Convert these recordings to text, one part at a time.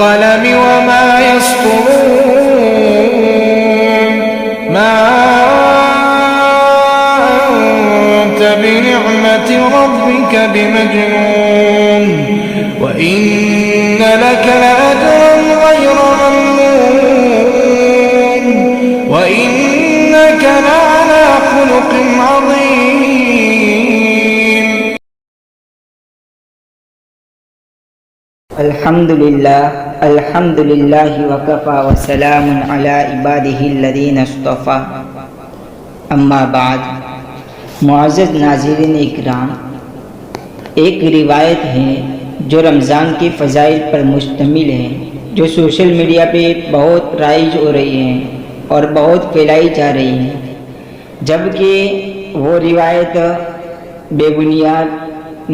والقلم وما يسطرون ما أنت بنعمة ربك بمجنون وإن لك لأجرا غير ممنون وإنك لعلى خلق عظيم. الحمد لله وكفى وسلام على عباده الذين اصطفى اما بعد. معزز ناظرین اکرام، ایک روایت ہے جو رمضان کے فضائل پر مشتمل ہے، جو سوشل میڈیا پہ بہت رائج ہو رہی ہیں اور بہت پھیلائی جا رہی ہیں، جبکہ وہ روایت بے بنیاد،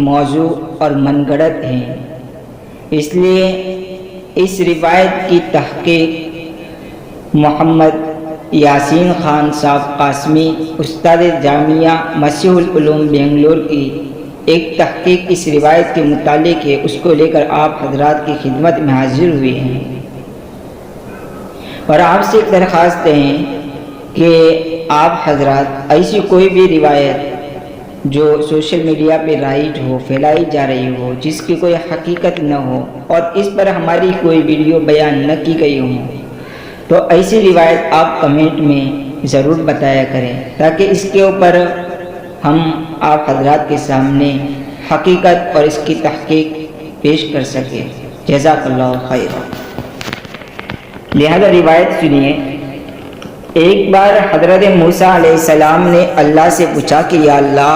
موضوع اور من گھڑت ہیں. اس لیے اس روایت کی تحقیق محمد یاسین خان صاحب قاسمی، استاد جامعہ مسیح العلوم بنگلور کی ایک تحقیق اس روایت کے متعلق ہے. اس کو لے کر آپ حضرات کی خدمت میں حاضر ہوئے ہیں اور آپ سے ایک درخواست ہے کہ آپ حضرات ایسی کوئی بھی روایت جو سوشل میڈیا پہ رائج ہو، پھیلائی جا رہی ہو، جس کی کوئی حقیقت نہ ہو اور اس پر ہماری کوئی ویڈیو بیان نہ کی گئی ہو، تو ایسی روایت آپ کمنٹ میں ضرور بتایا کریں تاکہ اس کے اوپر ہم آپ حضرات کے سامنے حقیقت اور اس کی تحقیق پیش کر سکیں. جزاک اللہ خیر. لہذا روایت سنیے. ایک بار حضرت موسیٰ علیہ السلام نے اللہ سے پوچھا کہ یا اللہ،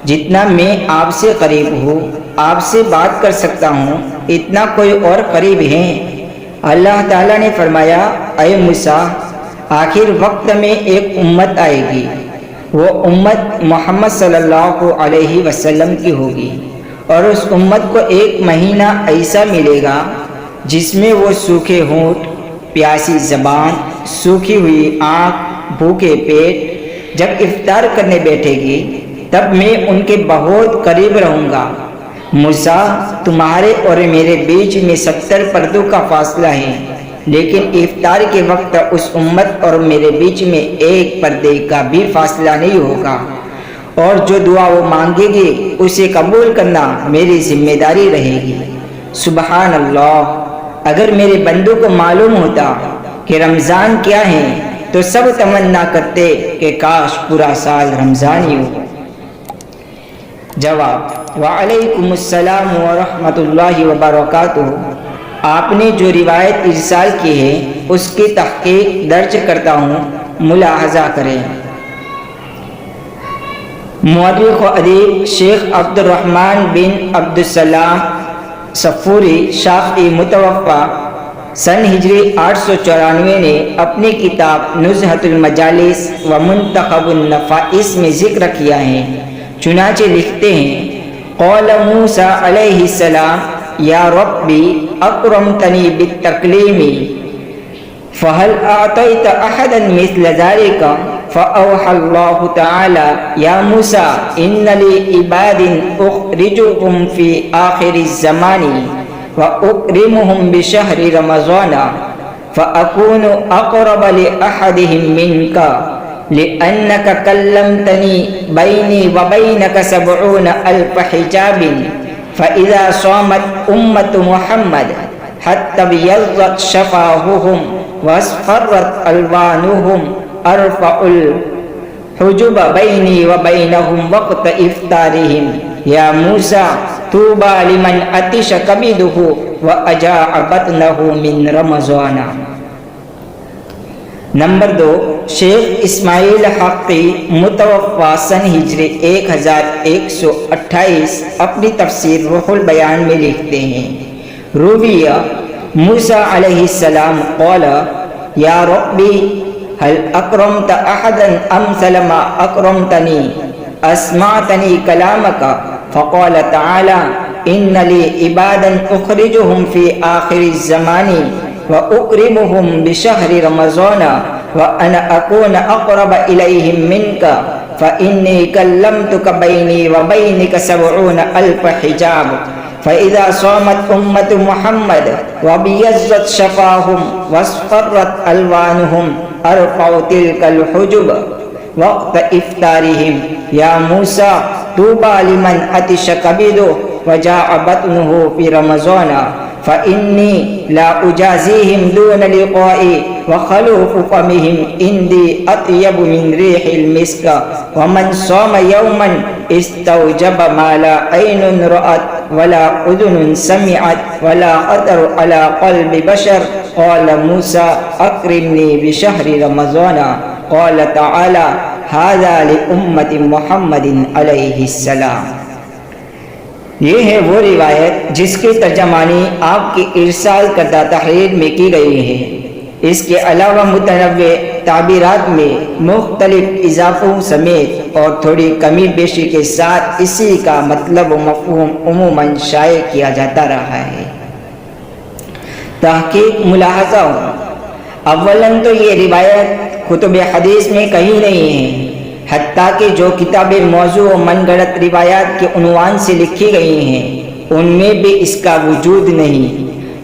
جتنا میں آپ سے قریب ہوں، آپ سے بات کر سکتا ہوں، اتنا کوئی اور قریب ہے؟ اللہ تعالیٰ نے فرمایا، اے موسیٰ، آخر وقت میں ایک امت آئے گی، وہ امت محمد صلی اللہ علیہ وسلم کی ہوگی، اور اس امت کو ایک مہینہ ایسا ملے گا جس میں وہ سوکھے ہونٹ، پیاسی زبان، سوکھی ہوئی آنکھ، بھوکے پیٹ جب افطار کرنے بیٹھے گی تب میں ان کے بہت قریب رہوں گا. موسیٰ، تمہارے اور میرے بیچ میں 70 پردوں کا فاصلہ ہے، لیکن افطار کے وقت اس امت اور میرے بیچ میں ایک پردے کا بھی فاصلہ نہیں ہوگا، اور جو دعا وہ مانگے گی اسے قبول کرنا میری ذمہ داری رہے گی. سبحان اللہ. اگر میرے بندوں کو معلوم ہوتا کہ رمضان کیا ہے تو سب تمنا کرتے کہ کاش پورا سال رمضان ہی ہو. جواب: وعلیکم السلام ورحمۃ اللہ وبرکاتہ. آپ نے جو روایت ارسال کی ہے اس کی تحقیق درج کرتا ہوں، ملاحظہ کریں. مورخ و ادیب شیخ عبد الرحمن بن عبدالسلام صفوری شافعی متوفا سن ہجری 894 نے اپنی کتاب نزہۃ المجالس و منتخب النفائس میں ذکر کیا ہے. چنانچہ لکھتے ہیں، قول موسیٰ علیہ السلام یا ربی اکرمتنی بالتکلیم فہل اعطیت احدا مثل ذلك فاوحى اللہ تعالی یا موسیٰ ان لی عباد اخرجهم فی آخر الزمان وأكرمهم بشهر رمضان فأكون أقرب لأحدهم منك لأنك كلمتني بيني وبينك 70,000 حجاب فإذا صامت أمة محمد حتى ابيضت شفاههم واصفرت ألوانهم أرفع الحجب بيني وبينهم وقت إفطارهم یا موسیٰ طوبى لمن عطش کبدہ واجاع بطنہ من رمضان. نمبر 2، شیخ اسماعیل حقی متوفا سن ہجری 1128 اپنی تفسیر روح البیان میں لکھتے ہیں، رویہ موسیٰ علیہ السلام قال یا ربی هل اکرمت احدا امثل ما اکرمتنی اسمعتنی کلامک فقال تعالی ان لی عبادا اخرجهم فی آخر الزمان واکرمهم بشهر رمضان وانا اکون اقرب الیہم منک فانی کلمتک بینی وبینک 70,000 حجاب فإذا صامت أمة محمد وبيضت شفاهم واصفرت ألوانهم أرفعوا تلك الحجب وقت إفطارهم يا موسى طوبى لمن عطش كبده وجاع بطنه في رمضان فإني لا أجازيهم دون لقائي وخلوف فمهم عندي أطيب من ريح المسك ومن صام يوما استوجب ما لا عين رأت ولا أذن سمعت ولا خطر على قلب بشر قال موسى أكرمني بشهر رمضان قال تعالى هذا لأمة محمد علیہ السلام۔ یہ ہے وہ روایت جس کی ترجمانی آپ کی ارسال کردہ تحریر میں کی گئی ہے۔ اس کے علاوہ متنوع تعبیرات میں مختلف اضافوں سمیت اور تھوڑی کمی بیشی کے ساتھ اسی کا مطلب و مفہوم عموماً شائع کیا جاتا رہا ہے۔ تحقیق ملاحظہ ہو، اولاً تو یہ روایت کتب حدیث میں کہیں نہیں ہے، حتیٰ کہ جو کتابیں موضوع و من گھڑت روایات کے عنوان سے لکھی گئی ہیں ان میں بھی اس کا وجود نہیں،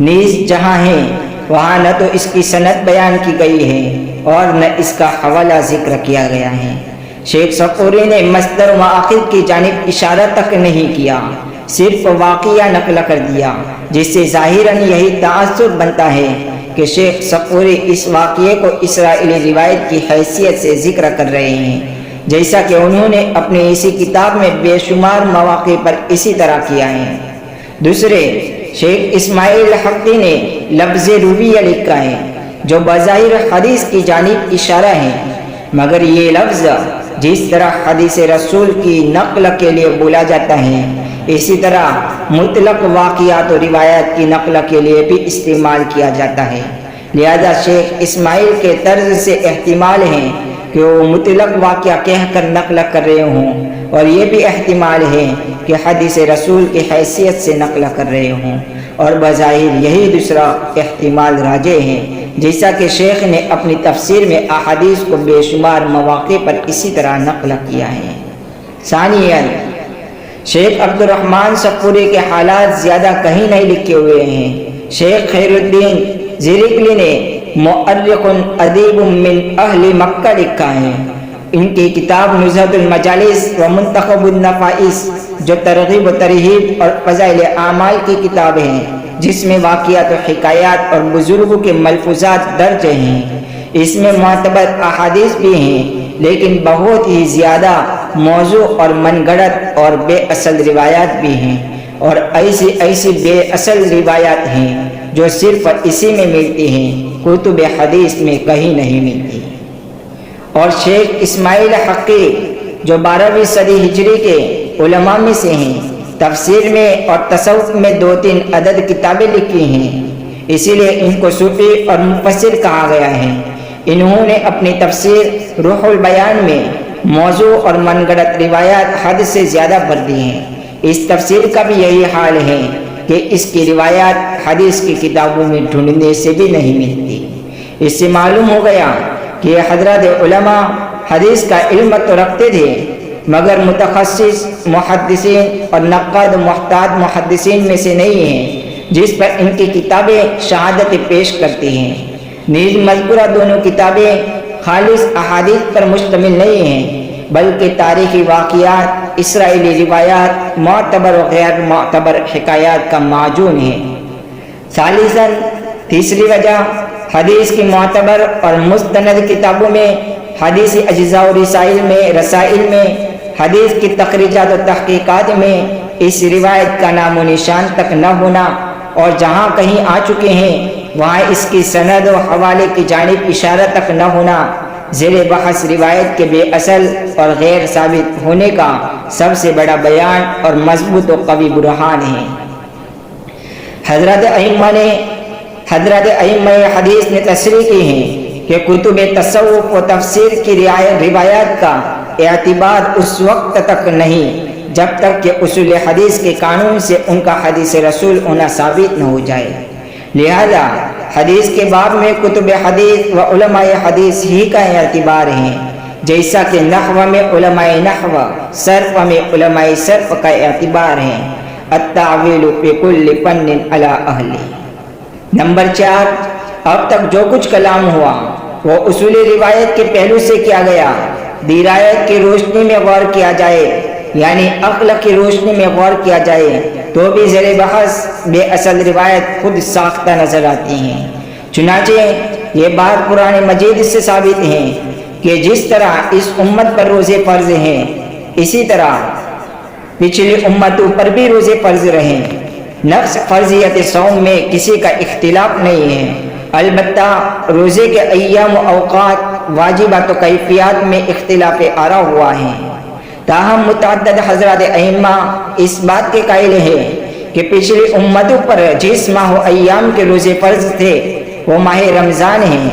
نیز جہاں ہیں وہاں نہ تو اس کی سند بیان کی گئی ہے اور نہ اس کا حوالہ ذکر کیا گیا ہے۔ شیخ صفوری نے مصدر و مآخذ کی جانب اشارہ تک نہیں کیا، صرف واقعہ نقل کر دیا، جس سے ظاہراً یہی تعصب بنتا ہے کہ شیخ صفوری اس واقعے کو اسرائیلی روایت کی حیثیت سے ذکر کر رہے ہیں، جیسا کہ انہوں نے اپنی اسی کتاب میں بے شمار مواقع پر اسی طرح کیا ہے۔ دوسرے، شیخ اسماعیل حقی نے لفظ رویہ لکھا ہے جو بظاہر حدیث کی جانب اشارہ ہے، مگر یہ لفظ جس طرح حدیث رسول کی نقل کے لیے بولا جاتا ہے اسی طرح مطلق واقعات و روایات کی نقل کے لیے بھی استعمال کیا جاتا ہے، لہذا شیخ اسماعیل کے طرز سے احتمال ہے کہ وہ مطلق واقعہ کہہ کر نقل کر رہے ہوں، اور یہ بھی احتمال ہے کہ حدیث رسول کی حیثیت سے نقل کر رہے ہوں، اور بظاہر یہی دوسرا احتمال راجح ہے، جیسا کہ شیخ نے اپنی تفسیر میں احادیث کو بے شمار مواقع پر اسی طرح نقل کیا ہے۔ ثانیاً، شیخ عبد الرحمن صفوری کے حالات زیادہ کہیں نہیں لکھے ہوئے ہیں۔ شیخ خیر الدین زرقلی نے مؤرخ ادیب من اہل مکہ لکھا ہے۔ ان کی کتاب نزہۃ المجالس و منتخب النفائس جو ترغیب و ترہیب اور فضائل اعمال کی کتاب ہے، جس میں واقعات و حکایات اور بزرگوں کے ملفوظات درج ہیں۔ اس میں معتبر احادیث بھی ہیں، لیکن بہت ہی زیادہ موضوع اور من گھڑت اور بے اصل روایات بھی ہیں، اور ایسی بے اصل روایات ہیں جو صرف اسی میں ملتی ہیں، کتب حدیث میں کہیں نہیں ملتی۔ اور شیخ اسماعیل حقی جو 12ویں صدی ہجری کے علماء میں سے ہیں، تفسیر میں اور تصوف میں 2-3 عدد کتابیں لکھی ہیں، اسی لیے ان کو صوفی اور مفسر کہا گیا ہے۔ انہوں نے اپنی تفسیر روح البیان میں موضوع اور من گھڑت روایات حد سے زیادہ بھر دی ہیں۔ اس تفسیر کا بھی یہی حال ہے کہ اس کی روایات حدیث کی کتابوں میں ڈھونڈنے سے بھی نہیں ملتی۔ اس سے معلوم ہو گیا کہ حضرات علماء حدیث کا علم تو رکھتے تھے، مگر متخصص محدثین اور نقاد محتاط محدثین میں سے نہیں ہیں جس پر ان کی کتابیں شہادت پیش کرتی ہیں۔ نیز مذکورہ دونوں کتابیں خالص احادیث پر مشتمل نہیں ہیں، بلکہ تاریخی واقعات، اسرائیلی روایات، معتبر و غیر معتبر حکایات کا معجون ہے۔ ثالثاً، تیسری وجہ، حدیث کی معتبر اور مستند کتابوں میں، حدیث اجزاء و رسائل میں، حدیث کی تخریجات و تحقیقات میں اس روایت کا نام و نشان تک نہ ہونا، اور جہاں کہیں آ چکے ہیں وہاں اس کی سند و حوالے کی جانب اشارہ تک نہ ہونا، زیر بحث روایت کے بے اصل اور غیر ثابت ہونے کا سب سے بڑا بیان اور مضبوط و قوی برہان ہے۔ حضرات ائمہ حدیث نے تصریح کی ہے کہ کتب تصوف و تفسیر کی روایات کا اعتبار اس وقت تک نہیں جب تک کہ اصول حدیث کے قانون سے ان کا حدیث رسول ہونا ثابت نہ ہو جائے۔ لہذا حدیث کے باب میں کتب حدیث و علماء حدیث ہی کا اعتبار ہے، جیسا کہ نحو میں علماء نحو، صرف میں علماء صرف کا اعتبار ہے۔ التعویل فی کل فن علی اہلہ۔ نمبر 4، اب تک جو کچھ کلام ہوا وہ اصول روایت کے پہلو سے کیا گیا۔ درایت کی روشنی میں غور کیا جائے، یعنی عقل کی روشنی میں غور کیا جائے تو بھی زیر بحث بے اصل روایت خود ساختہ نظر آتی ہیں۔ چنانچہ یہ بات قرآن مجید سے ثابت ہے کہ جس طرح اس امت پر روزے فرض ہیں اسی طرح پچھلی امتوں پر بھی روزے فرض رہے۔ نفس فرضیت صوم میں کسی کا اختلاف نہیں ہے، البتہ روزے کے ایام و اوقات، واجبات و کیفیات میں اختلاف آرا ہوا ہے۔ تاہم متعدد حضرات ائمہ اس بات کے قائل ہیں کہ پچھلی امتوں پر جس ماہ و ایام کے روزے فرض تھے وہ ماہ رمضان ہیں،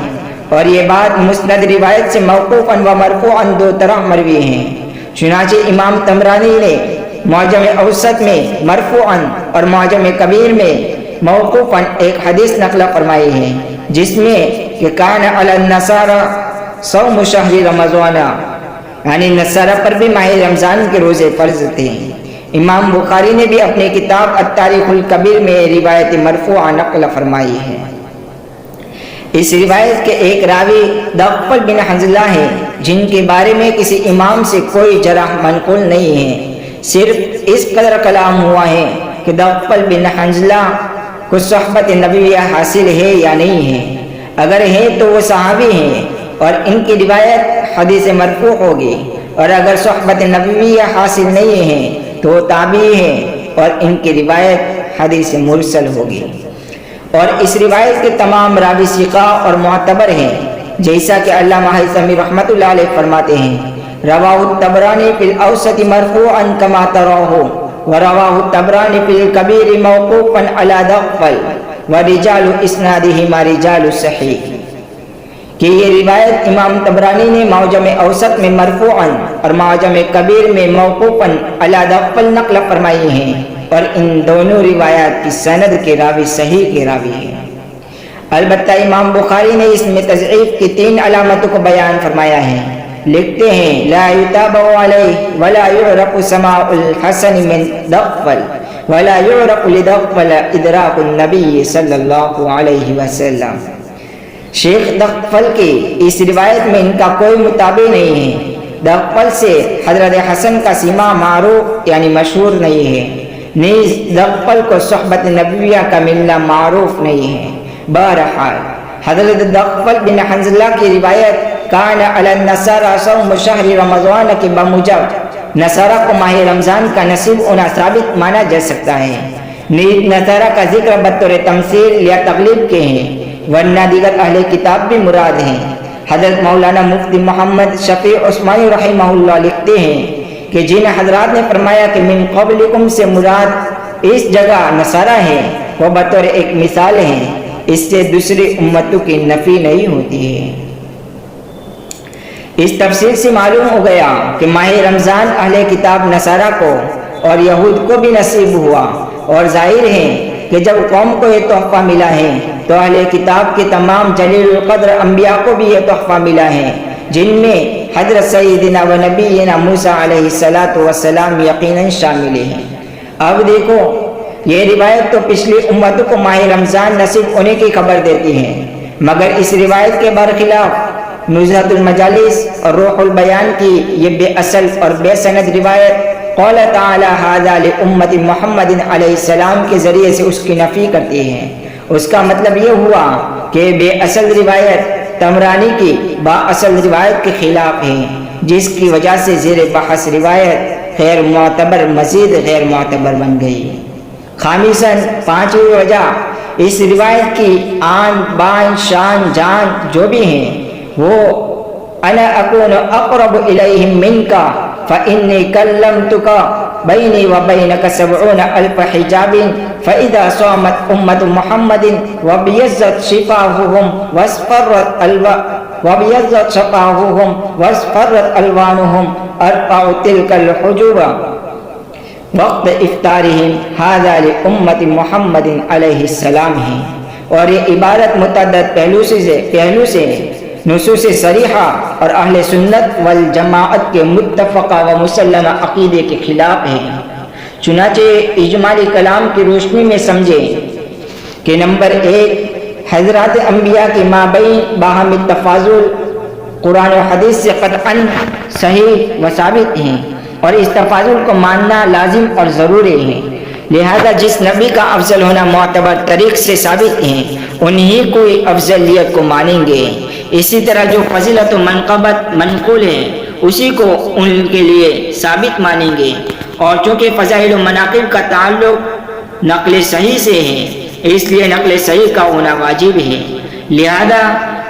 اور یہ بات مسند روایت سے موقوفاً و مرفوعاً دو طرح مروی ہیں۔ چنانچہ امام طبرانی نے معجم اوسط میں مرفوعاً اور معجم کبیر میں موقوفاً ایک حدیث نقل فرمائی ہے جس میں کہ کان علی النصارى صوم شہر رمضان، یعنی نصارہ پر بھی ماہ رمضان کے روزے فرض تھے۔ امام بخاری نے بھی اپنی کتاب التاریخ الکبیر میں روایت مرفوعہ نقل فرمائی ہے۔ اس روایت کے ایک راوی دغفل بن حنظلہ ہیں جن کے بارے میں کسی امام سے کوئی جرح منقول نہیں ہے، صرف اس قدر کلام ہوا ہے کہ دغفل بن حنظلہ کو صحبت نبویہ حاصل ہے یا نہیں ہے، اگر ہے تو وہ صحابی ہیں اور ان کی روایت حدیث مرفوع ہوگی، اور اگر صحبت نبویہ حاصل نہیں ہے تو وہ تابعی ہیں اور ان کی روایت حدیث مرسل ہوگی۔ اور اس روایت کے تمام راوی ثقہ اور معتبر ہیں، جیسا کہ علامہ حیثمی رحمۃ اللہ علیہ فرماتے ہیں رواہ الطبرانی فی الاوسط مرفوعا کما تراہ، ورواہ الطبرانی فی الکبیر موقوفا علی دغفل، ورجال اسنادہما رجال صحیح، کہ یہ روایت امام طبرانی نے معجم اوسط میں مرفوعاً اور معجم کبیر میں موقوفاً علی دغفل نقل فرمائی ہیں، اور ان دونوں روایات کی سند کے راوی صحیح کے راوی ہیں۔ البتہ امام بخاری نے اس میں تضعیف کی 3 علامتوں کو بیان فرمایا ہے۔ لکھتے ہیں لا یتابع علیہ ولا یعرف سماع الحسن من دغفل ولا یعرف لدغفل ادراک النبی صلی اللہ علیہ وسلم۔ شیخ دغفل کی اس روایت میں ان کا کوئی متابع نہیں ہے۔ دغفل سے حضرت حسن کا سماع معروف یعنی مشہور نہیں ہے، نیز دغفل کو صحبت نبویہ کا ملنا معروف نہیں ہے۔ بہرحال حضرت دغفل بن حنظلہ کی روایت کان علی النصارى صوم شہر رمضان کے بموجب نصارہ کو ماہ رمضان کا نصیب ہونا ثابت مانا جا سکتا ہے۔ نیز نصارہ کا ذکر بطور تمثیل یا تغلیب کے ہیں، ورنہ دیگر اہل کتاب بھی مراد ہیں۔ حضرت مولانا مفتی محمد شفیع عثمانی رحمہ اللہ لکھتے ہیں کہ جن حضرات نے فرمایا کہ من قبلکم سے مراد اس جگہ نصارہ ہے، وہ بطور ایک مثال ہیں، اس سے دوسری امتوں کی نفی نہیں ہوتی ہے۔ اس تفصیل سے معلوم ہو گیا کہ ماہ رمضان اہل کتاب نصارہ کو اور یہود کو بھی نصیب ہوا، اور ظاہر ہے کہ جب قوم کو یہ تحفہ ملا ہے تو اہل کتاب کے تمام جلیل القدر انبیاء کو بھی یہ تحفہ ملا ہے، جن میں حضرت سیدنا و نبینا موسیٰ علیہ السلام یقیناً شامل ہیں۔ اب دیکھو یہ روایت تو پچھلی امتوں کو ماہ رمضان نصیب ہونے کی خبر دیتی ہے، مگر اس روایت کے برخلاف نزہۃ المجالس اور روح البیان کی یہ بے اصل اور بے سند روایت قول تعالی ھذا لامت محمد علیہ السلام کے ذریعے سے اس کی نفی کرتی ہے۔ اس کا مطلب یہ ہوا کہ بے اصل روایت طبرانی کی با اصل روایت کے خلاف ہے، جس کی وجہ سے زیر بحث روایت غیر معتبر مزید غیر معتبر بن گئی۔ خامساً 5ویں وجہ، اس روایت کی آن بان شان جان جو بھی ہیں وہ انا اکون اقرب الیہم منکا فانی کلمتک بینی و بینک 70,000 حجاب فاذا صامت امت محمد وبیضت شفاہہم واصفرت الوانہم ارفع تلک الحجوب وقت افطارہم ھذا لامت محمد علیہ السلام ہے۔ اور یہ عبارت متعدد پہلو سے نصوص صریحہ اور اہل سنت والجماعت کے متفقہ و مسلمہ عقیدے کے خلاف ہے۔ چنانچہ اجمالی کلام کی روشنی میں سمجھیں کہ نمبر 1، حضرات انبیاء کی مابین باہمی تفاضل قرآن و حدیث سے قطعاً صحیح و ثابت ہیں، اور اس تفاضل کو ماننا لازم اور ضروری ہے۔ لہذا جس نبی کا افضل ہونا معتبر طریق سے ثابت ہے، انہی کوئی افضلیت کو مانیں گے۔ اسی طرح جو فضیلت و منقبت منقول ہے، اسی کو ان کے لیے ثابت مانیں گے، اور چونکہ فضائل و مناقب کا تعلق نقل صحیح سے ہے، اس لیے نقل صحیح کا ہونا واجب ہے۔ لہذا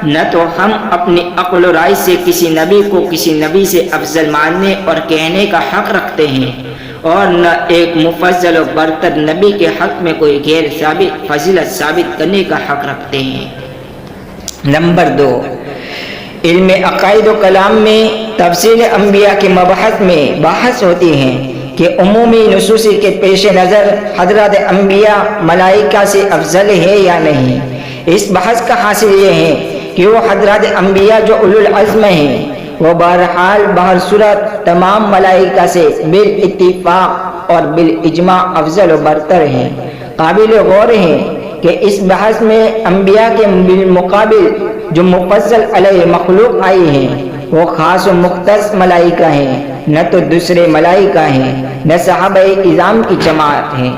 نہ تو ہم اپنی عقل و رائے سے کسی نبی کو کسی نبی سے افضل ماننے اور کہنے کا حق رکھتے ہیں، اور نہ ایک مفضل و برتر نبی کے حق میں کوئی غیر ثابت فضیلت ثابت کرنے کا حق رکھتے ہیں۔ نمبر 2، علم عقائد و کلام میں تفصیل انبیاء کے مباحث میں بحث ہوتی ہے کہ عمومی نصوص کے پیش نظر حضرات انبیاء ملائکہ سے افضل ہے یا نہیں۔ اس بحث کا حاصل یہ ہے کہ وہ حضرات انبیاء جو اولو العزم ہیں، وہ بہرحال بہر صورت تمام ملائکہ سے بالاتفاق اور بالاجماع افضل و برتر ہیں۔ قابل غور ہے کہ اس بحث میں انبیاء کے بالمقابل جو مفضل علیہ مخلوق آئی ہیں، وہ خاص و مختص ملائکہ ہیں، نہ تو دوسرے ملائکہ ہیں، نہ صحابہ اعظام کی جماعت ہیں۔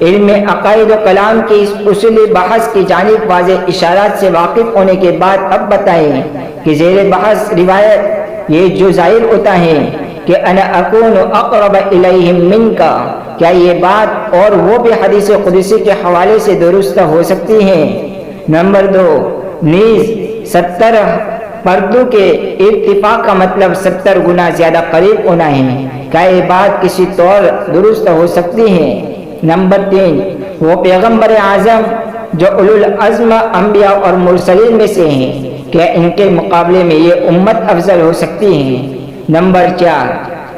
علم عقائد و کلام کی اس اصولی بحث کی جانب واضح اشارات سے واقف ہونے کے بعد اب بتائیں کہ زیر بحث روایت یہ جو ظاہر ہوتا ہے کہ انا اکون اقرب الیہم منکا، کیا یہ بات اور وہ بھی حدیث قدسی کے حوالے سے درست ہو سکتی ہے؟ نمبر 2، نیز 70 پردوں کے ارتفاع کا مطلب 70 گنا زیادہ قریب ہونا ہے، کیا یہ بات کسی طور درست ہو سکتی ہے؟ نمبر 3، وہ پیغمبر اعظم جو اولو العزم انبیاء اور مرسلین میں سے ہیں، کیا ان کے مقابلے میں یہ امت افضل ہو سکتی ہے؟ نمبر 4،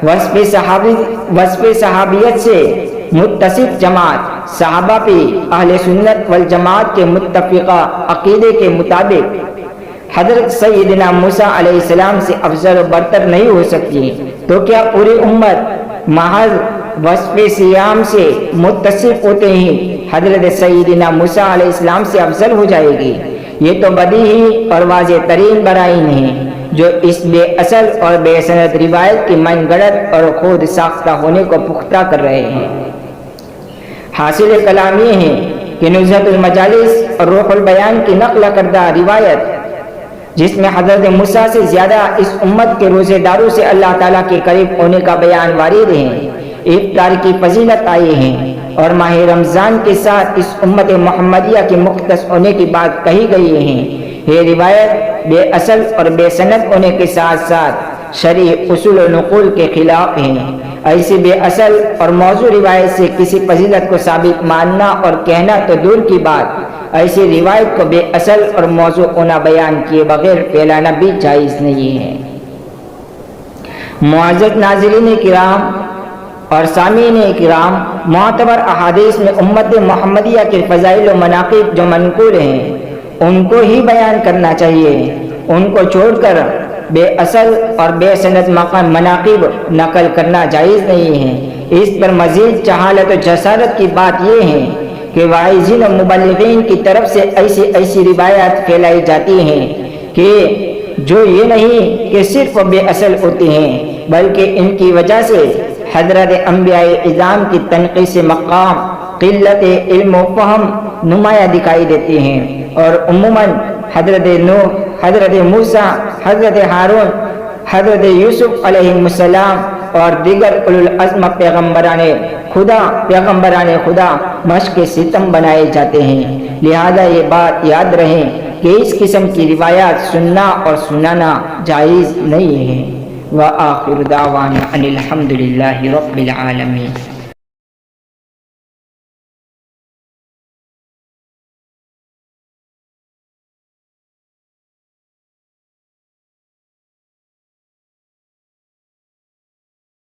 وصف صحابیت سے متصف جماعت صحابہ پہ اہل سنت والجماعت کے متفقہ عقیدے کے مطابق حضرت سیدنا موسیٰ علیہ السلام سے افضل و برتر نہیں ہو سکتی، تو کیا پوری امت محض وصف سیام سے متصف ہوتے ہی حضرت سیدنا موسیٰ علیہ السلام سے افضل ہو جائے گی؟ یہ تو بدیہی اور واضح ترین برائن ہے جو اس بے اصل اور بے سند روایت کی من گڑت اور خود ساختہ ہونے کو پختہ کر رہے ہیں۔ حاصل کلام یہ ہے کہ نزہت المجالس اور روح البیان کی نقل کردہ روایت جس میں حضرت موسیٰ سے زیادہ اس امت کے روزے داروں سے اللہ تعالیٰ کے قریب ہونے کا بیان وارد ہے، افطار کی فضیلت آئی ہے، اور ماہ رمضان کے ساتھ اس امت محمدیہ کے مختص ہونے کی بات کہی گئی ہے، یہ روایت بے اصل اور بے سند ہونے کے ساتھ ساتھ شرعی اصول و نقول کے خلاف ہے۔ ایسی بے اصل اور موضوع روایت سے کسی فضیلت کو ثابت ماننا اور کہنا تو دور کی بات، ایسی روایت کو بے اصل اور موضوع ہونا بیان کیے بغیر پھیلانا بھی جائز نہیں ہے۔ معزز ناظرین کرام اور سامعین کرام، معتبر احادیث میں امت محمدیہ کے فضائل و مناقب جو منقول ہیں ان کو ہی بیان کرنا چاہیے، ان کو چھوڑ کر بے اصل اور بے سند مناقب نقل کرنا جائز نہیں ہے۔ اس پر مزید جہالت و جسارت کی بات یہ ہے کہ واعظین و مبلغین کی طرف سے ایسی روایات پھیلائی جاتی ہیں کہ جو یہ نہیں کہ صرف بے اصل ہوتی ہیں بلکہ ان کی وجہ سے حضرت انبیاء اعظام کی تنقیص مقام، قلت علم و فہم نمایاں دکھائی دیتی ہیں، اور عموماً حضرت نوح، حضرت موسیٰ، حضرت ہارون، حضرت یوسف علیہ السلام اور دیگر اولو العزم پیغمبران خدا مشق ستم بنائے جاتے ہیں۔ لہذا یہ بات یاد رہیں کہ اس قسم کی روایات سننا اور سنانا جائز نہیں ہے۔ وآخر دعوانا ان الحمد للہ رب العالمین۔